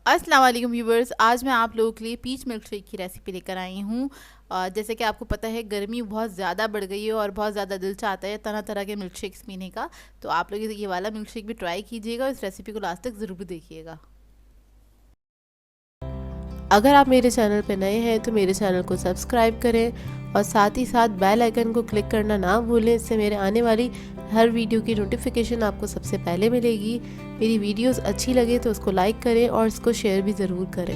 अस्सलाम वालेकुम व्यूवर्स। आज मैं आप लोगों के लिए पीच मिल्क शेक की रेसिपी लेकर आई हूँ। जैसे कि आपको पता है गर्मी बहुत ज़्यादा बढ़ गई है और बहुत ज़्यादा दिल चाहता है तरह तरह के मिल्क शेक्स पीने का। तो आप लोग ये वाला मिल्क शेक भी ट्राई कीजिएगा और इस रेसिपी को लास्ट तक ज़रूर देखिएगा। अगर आप मेरे चैनल पर नए हैं तो मेरे चैनल को सब्सक्राइब करें और साथ ही साथ बेल आइकन को क्लिक करना ना भूलें। इससे मेरे आने वाली हर वीडियो की नोटिफिकेशन आपको सबसे पहले मिलेगी। मेरी वीडियोस अच्छी लगे तो उसको लाइक करें और इसको शेयर भी ज़रूर करें।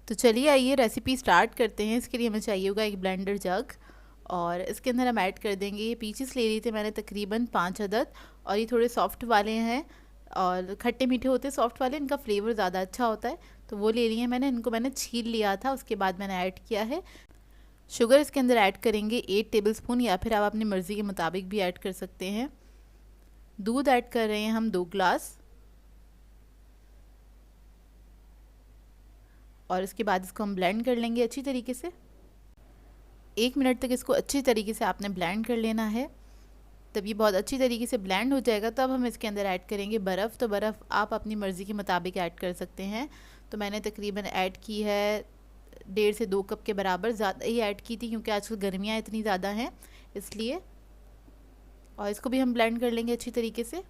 तो चलिए आइए रेसिपी स्टार्ट करते हैं। इसके लिए हमें चाहिए होगा एक ब्लेंडर जग और इसके अंदर हम ऐड कर देंगे ये पीचेस ले लिए थे मैंने तकरीबन 5 अदद। और ये थोड़े सॉफ्ट वाले हैं और खट्टे मीठे होते हैं सॉफ्ट वाले, इनका फ्लेवर ज़्यादा अच्छा होता है। तो वो ले लिए हैं मैंने, इनको मैंने छील लिया था, उसके बाद मैंने ऐड किया है शुगर। इसके अंदर ऐड करेंगे 8 टेबलस्पून या फिर आप अपनी मर्ज़ी के मुताबिक भी ऐड कर सकते हैं। दूध ऐड कर रहे हैं हम 2 ग्लास और इसके बाद इसको हम ब्लेंड कर लेंगे अच्छी तरीके से। 1 मिनट तक इसको अच्छी तरीके से आपने ब्लेंड कर लेना है। तब ये बहुत अच्छी तरीके से ब्लेंड हो जाएगा तब हम इसके अंदर ऐड करेंगे बर्फ़। तो बर्फ़ आप अपनी मर्ज़ी के मुताबिक ऐड कर सकते हैं। तो मैंने तकरीबन ऐड की है 1.5 से 2 कप के बराबर, ज़्यादा ही ऐड की थी क्योंकि आजकल गर्मियाँ इतनी ज़्यादा हैं इसलिए। और इसको भी हम ब्लेंड कर लेंगे अच्छी तरीके से।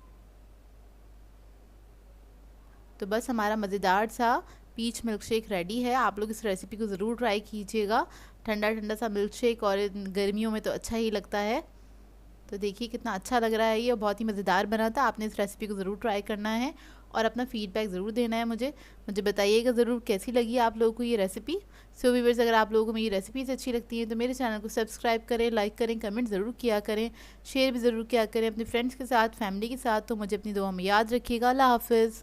तो बस हमारा मज़ेदार सा पीच मिल्क शेक रेडी है। आप लोग इस रेसिपी को ज़रूर ट्राई कीजिएगा। ठंडा ठंडा सा मिल्क शेक और गर्मियों में तो अच्छा ही लगता है। तो देखिए कितना अच्छा लग रहा है ये और बहुत ही मज़ेदार बना था। आपने इस रेसिपी को ज़रूर ट्राई करना है और अपना फीडबैक ज़रूर देना है मुझे बताइएगा ज़रूर कैसी लगी आप लोगों को ये रेसिपी। सो व्यूअर्स, अगर आप लोगों को मेरी रेसिपीज़ अच्छी लगती हैं तो मेरे चैनल को सब्सक्राइब करें, लाइक करें, कमेंट ज़रूर किया करें, शेयर भी ज़रूर किया करें अपने फ्रेंड्स के साथ, फैमिली के साथ। तो मुझे अपनी दुआ में याद रखिएगा। अल्लाह हाफ़िज़।